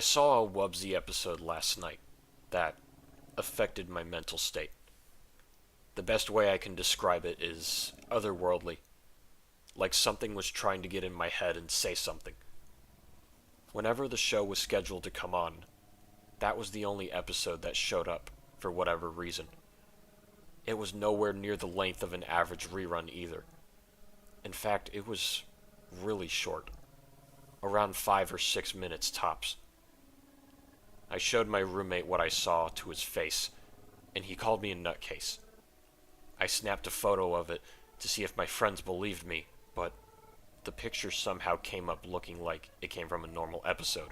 I saw a Wubsy episode last night that affected my mental state. The best way I can describe it is otherworldly, like something was trying to get in my head and say something. Whenever the show was scheduled to come on, that was the only episode that showed up, for whatever reason. It was nowhere near the length of an average rerun either. In fact, it was really short, around 5 or 6 minutes tops. I showed my roommate what I saw to his face, and he called me a nutcase. I snapped a photo of it to see if my friends believed me, but the picture somehow came up looking like it came from a normal episode.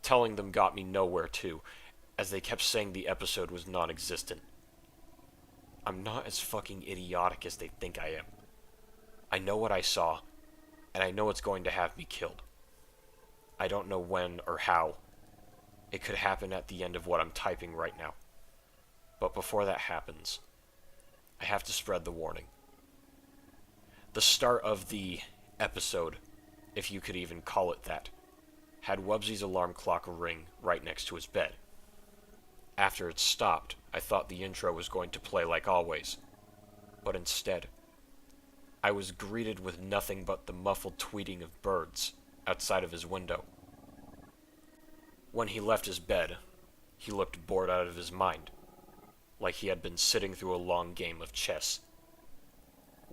Telling them got me nowhere too, as they kept saying the episode was non-existent. I'm not as fucking idiotic as they think I am. I know what I saw, and I know it's going to have me killed. I don't know when or how. It could happen at the end of what I'm typing right now. But before that happens, I have to spread the warning. The start of the episode, if you could even call it that, had Wubsy's alarm clock ring right next to his bed. After it stopped, I thought the intro was going to play like always, but instead, I was greeted with nothing but the muffled tweeting of birds outside of his window. When he left his bed, he looked bored out of his mind, like he had been sitting through a long game of chess.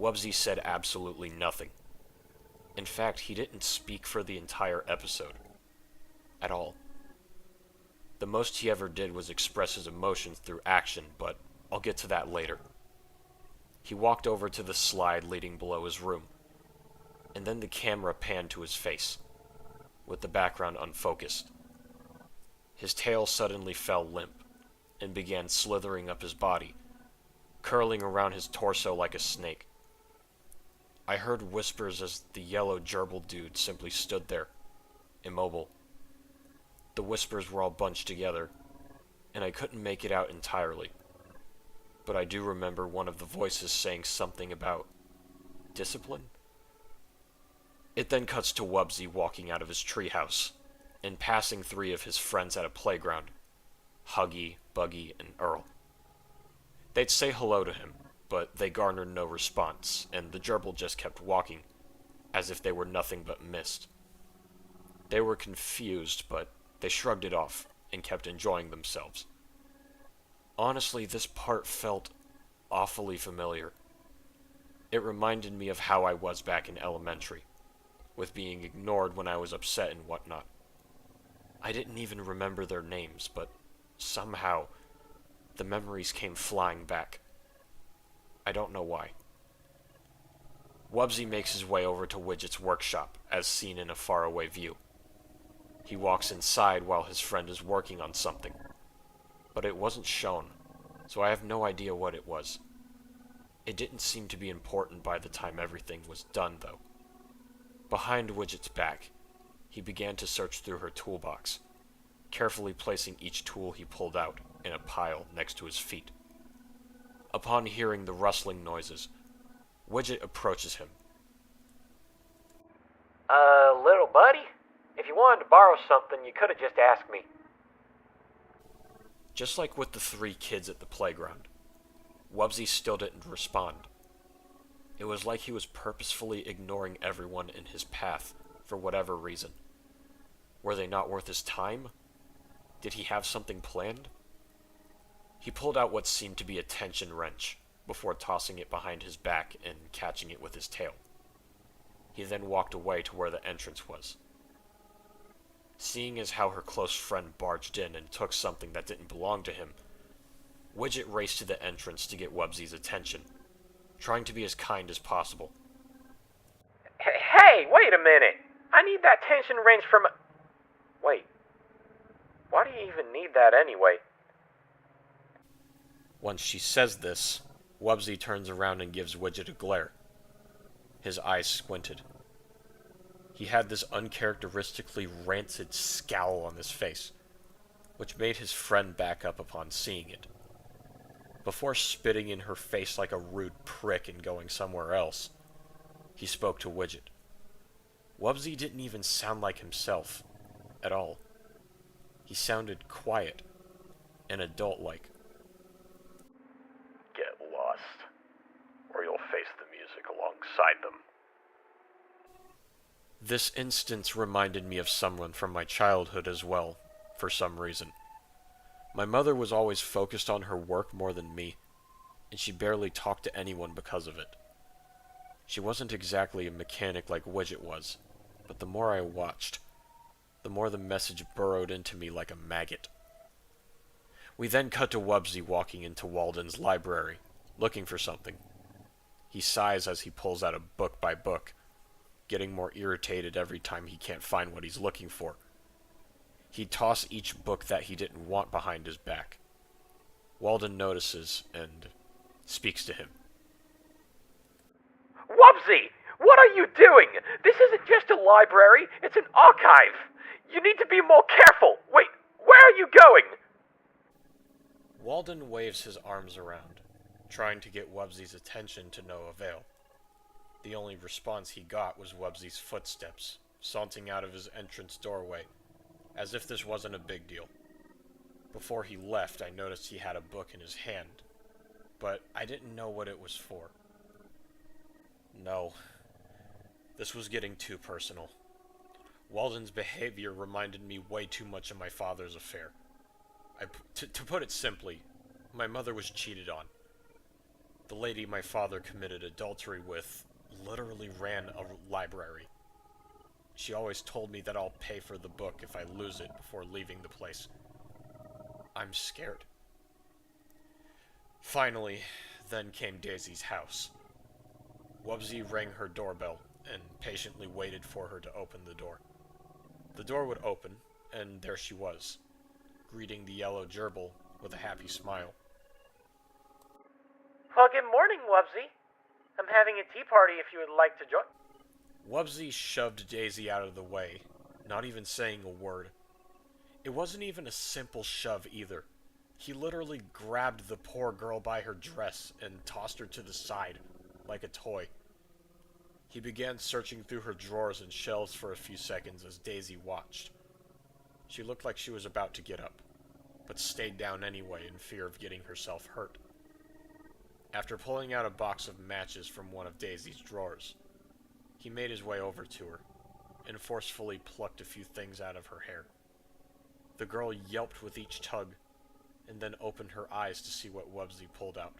Wubsy said absolutely nothing. In fact, he didn't speak for the entire episode. At all. The most he ever did was express his emotions through action, but I'll get to that later. He walked over to the slide leading below his room, and then the camera panned to his face, with the background unfocused. His tail suddenly fell limp, and began slithering up his body, curling around his torso like a snake. I heard whispers as the yellow gerbil dude simply stood there, immobile. The whispers were all bunched together, and I couldn't make it out entirely. But I do remember one of the voices saying something about discipline? It then cuts to Wubsy walking out of his treehouse, and passing 3 of his friends at a playground, Huggy, Buggy, and Earl. They'd say hello to him, but they garnered no response, and the gerbil just kept walking, as if they were nothing but mist. They were confused, but they shrugged it off, and kept enjoying themselves. Honestly, this part felt awfully familiar. It reminded me of how I was back in elementary, with being ignored when I was upset and whatnot. I didn't even remember their names, but somehow, the memories came flying back. I don't know why. Wubsy makes his way over to Widget's workshop, as seen in a faraway view. He walks inside while his friend is working on something, but it wasn't shown, so I have no idea what it was. It didn't seem to be important by the time everything was done, though. Behind Widget's back, he began to search through her toolbox, carefully placing each tool he pulled out in a pile next to his feet. Upon hearing the rustling noises, Widget approaches him. Little buddy? If you wanted to borrow something, you could have just asked me. Just like with the 3 kids at the playground, Wubsy still didn't respond. It was like he was purposefully ignoring everyone in his path for whatever reason. Were they not worth his time? Did he have something planned? He pulled out what seemed to be a tension wrench, before tossing it behind his back and catching it with his tail. He then walked away to where the entrance was. Seeing as how her close friend barged in and took something that didn't belong to him, Widget raced to the entrance to get Wubsy's attention, trying to be as kind as possible. Hey, wait a minute! I need that tension wrench from... Wait. Why do you even need that anyway? Once she says this, Wubsy turns around and gives Widget a glare. His eyes squinted. He had this uncharacteristically rancid scowl on his face, which made his friend back up upon seeing it. Before spitting in her face like a rude prick and going somewhere else, he spoke to Widget. Wubsy didn't even sound like himself, at all. He sounded quiet and adult-like. Get lost, or you'll face the music alongside them. This instance reminded me of someone from my childhood as well, for some reason. My mother was always focused on her work more than me, and she barely talked to anyone because of it. She wasn't exactly a mechanic like Widget was, but the more I watched, the more the message burrowed into me like a maggot. We then cut to Wubsy walking into Walden's library, looking for something. He sighs as he pulls out a book by book, getting more irritated every time he can't find what he's looking for. He'd toss each book that he didn't want behind his back. Walden notices and speaks to him. Wubsy! What are you doing? This isn't just a library, it's an archive! You need to be more careful! Wait, where are you going? Walden waves his arms around, trying to get Wubsy's attention to no avail. The only response he got was Wubsy's footsteps, saunting out of his entrance doorway, as if this wasn't a big deal. Before he left, I noticed he had a book in his hand, but I didn't know what it was for. No, this was getting too personal. Walden's behavior reminded me way too much of my father's affair. To put it simply, my mother was cheated on. The lady my father committed adultery with literally ran a library. She always told me that I'll pay for the book if I lose it before leaving the place. I'm scared. Finally, then came Daisy's house. Wubsy rang her doorbell and patiently waited for her to open the door. The door would open, and there she was, greeting the yellow gerbil with a happy smile. Well, good morning, Wubsy. I'm having a tea party if you would like to join. Wubsy shoved Daisy out of the way, not even saying a word. It wasn't even a simple shove either. He literally grabbed the poor girl by her dress and tossed her to the side, like a toy. He began searching through her drawers and shelves for a few seconds as Daisy watched. She looked like she was about to get up, but stayed down anyway in fear of getting herself hurt. After pulling out a box of matches from one of Daisy's drawers, he made his way over to her and forcefully plucked a few things out of her hair. The girl yelped with each tug, and then opened her eyes to see what Wubsy pulled out.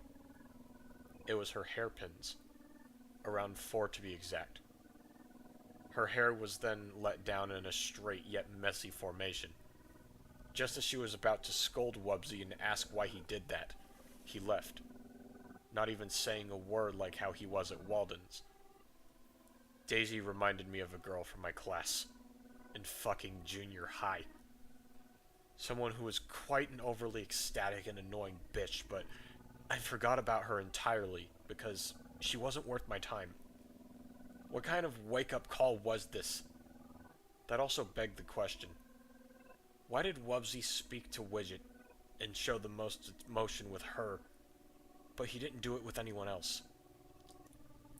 It was her hairpins, around 4 to be exact. Her hair was then let down in a straight yet messy formation. Just as she was about to scold Wubsy and ask why he did that, he left, not even saying a word like how he was at Walden's. Daisy reminded me of a girl from my class, in fucking junior high. Someone who was quite an overly ecstatic and annoying bitch, but I forgot about her entirely because she wasn't worth my time. What kind of wake-up call was this? That also begged the question. Why did Wubsy speak to Widget and show the most emotion with her, but he didn't do it with anyone else?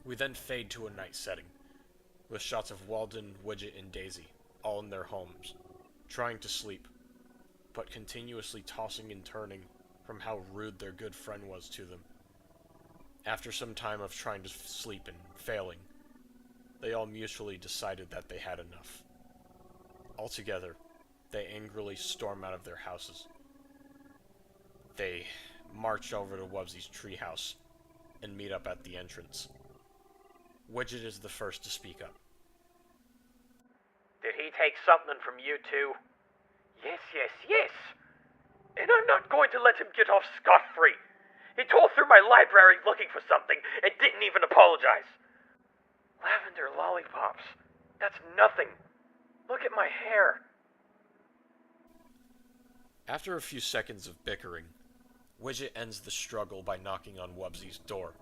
We then fade to a night setting, with shots of Walden, Widget, and Daisy, all in their homes, trying to sleep, but continuously tossing and turning from how rude their good friend was to them. After some time of trying to sleep and failing, they all mutually decided that they had enough. Altogether, they angrily storm out of their houses. They march over to Wubsy's treehouse and meet up at the entrance. Widget is the first to speak up. Did he take something from you too? Yes. And I'm not going to let him get off scot-free. He tore through my library looking for something and didn't even apologize. Lavender lollipops. That's nothing. Look at my hair. After a few seconds of bickering, Widget ends the struggle by knocking on Wubsy's door.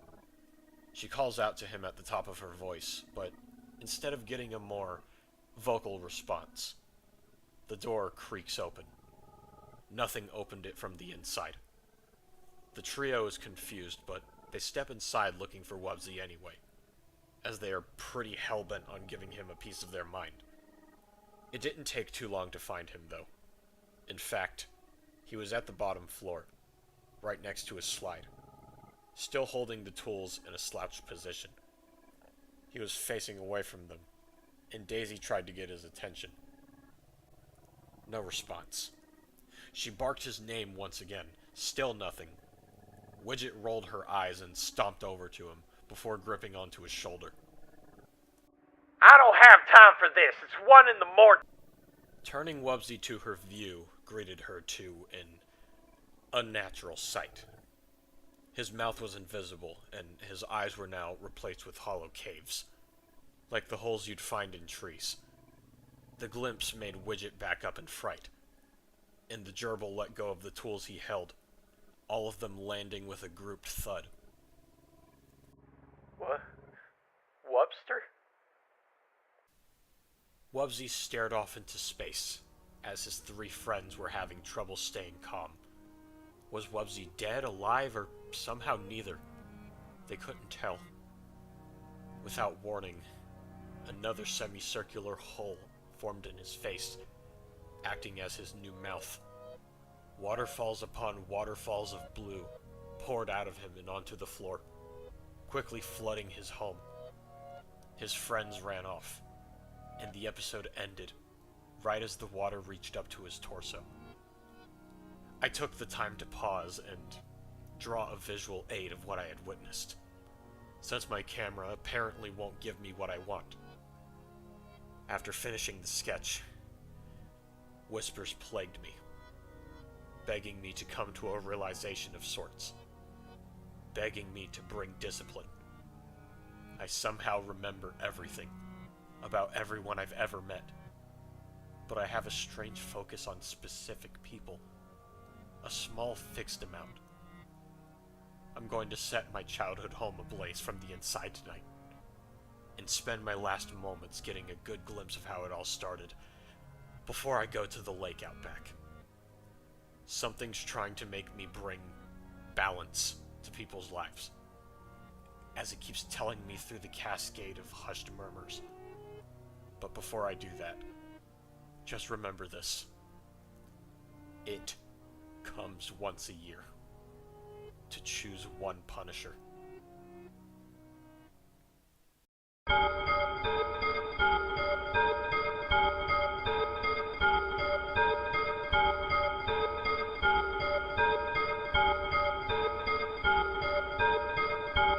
She calls out to him at the top of her voice, but instead of getting a more vocal response, the door creaks open. Nothing opened it from the inside. The trio is confused, but they step inside looking for Wubsy anyway, as they are pretty hell-bent on giving him a piece of their mind. It didn't take too long to find him, though. In fact, he was at the bottom floor, right next to his slide, still holding the tools in a slouched position. He was facing away from them, and Daisy tried to get his attention. No response. She barked his name once again, still nothing. Widget rolled her eyes and stomped over to him before gripping onto his shoulder. I don't have time for this. It's 1 in the morning. Turning Wubsy to her view greeted her to an unnatural sight. His mouth was invisible, and his eyes were now replaced with hollow caves, like the holes you'd find in trees. The glimpse made Widget back up in fright, and the gerbil let go of the tools he held, all of them landing with a grouped thud. What? Wubster? Wubsy stared off into space, as his 3 friends were having trouble staying calm. Was Wubsy dead, alive, or somehow neither? They couldn't tell. Without warning, another semicircular hole formed in his face, acting as his new mouth. Waterfalls upon waterfalls of blue poured out of him and onto the floor, quickly flooding his home. His friends ran off, and the episode ended right as the water reached up to his torso. I took the time to pause and draw a visual aid of what I had witnessed, since my camera apparently won't give me what I want. After finishing the sketch, whispers plagued me, begging me to come to a realization of sorts, begging me to bring discipline. I somehow remember everything, about everyone I've ever met, but I have a strange focus on specific people, a small fixed amount. I'm going to set my childhood home ablaze from the inside tonight, and spend my last moments getting a good glimpse of how it all started, before I go to the lake out back. Something's trying to make me bring balance to people's lives, as it keeps telling me through the cascade of hushed murmurs. But before I do that, just remember this. It comes once a year to choose one Punisher.